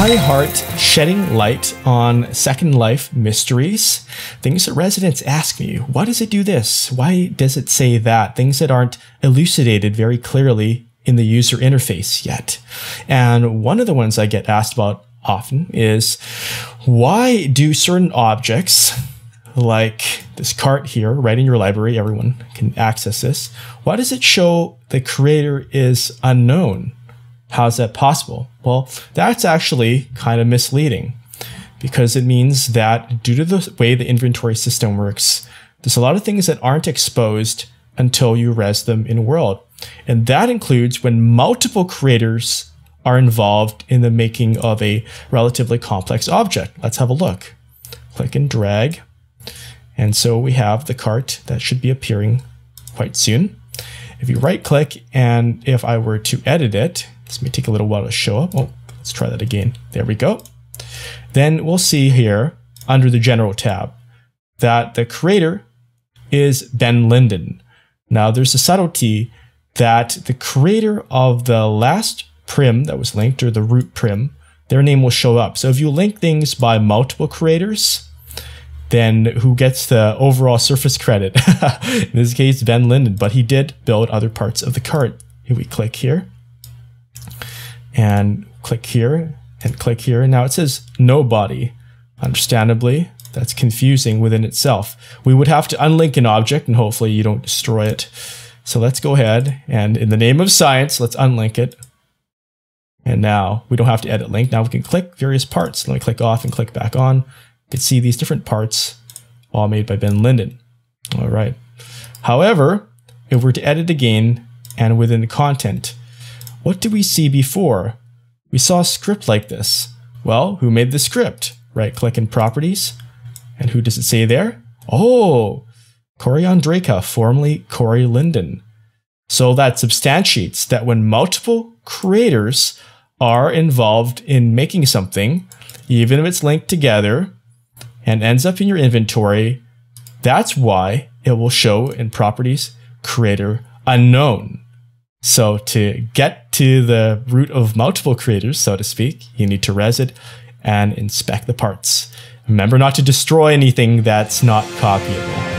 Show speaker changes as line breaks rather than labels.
iHeart shedding light on Second Life mysteries. Things that residents ask me, why does it do this? Why does it say that? Things that aren't elucidated very clearly in the user interface yet. And one of the ones I get asked about often is, why do certain objects, like this cart here, right in your library, everyone can access this, why does it show the creator is unknown? How is that possible? Well, that's actually kind of misleading, because it means that due to the way the inventory system works, there's a lot of things that aren't exposed until you res them in world. And that includes when multiple creators are involved in the making of a relatively complex object. Let's have a look. Click and drag. And so we have the cart that should be appearing quite soon. If you right click, and if I were to edit it, this may take a little while to show up. Oh, let's try that again. There we go. Then we'll see here under the general tab that the creator is Ben Linden. Now there's a subtlety that the creator of the last prim that was linked, or the root prim, their name will show up. So if you link things by multiple creators, then who gets the overall surface credit? In this case, Ben Linden, but he did build other parts of the cart. If we click here, and click here, and click here, and now it says nobody. Understandably, that's confusing within itself. We would have to unlink an object, and hopefully you don't destroy it. So let's go ahead, and in the name of science, let's unlink it. And now we don't have to edit link. Now we can click various parts. Let me click off and click back on. You can see these different parts, all made by Ben Linden. All right. However, if we're to edit again, and within the content, what did we see before? We saw a script like this. Well, who made the script? Right click in properties. And who does it say there? Oh, Corey Andreyka, formerly Corey Linden. So that substantiates that when multiple creators are involved in making something, even if it's linked together and ends up in your inventory, that's why it will show in properties creator unknown. So to get to the root of multiple creators, so to speak, you need to res it and inspect the parts. Remember not to destroy anything that's not copyable.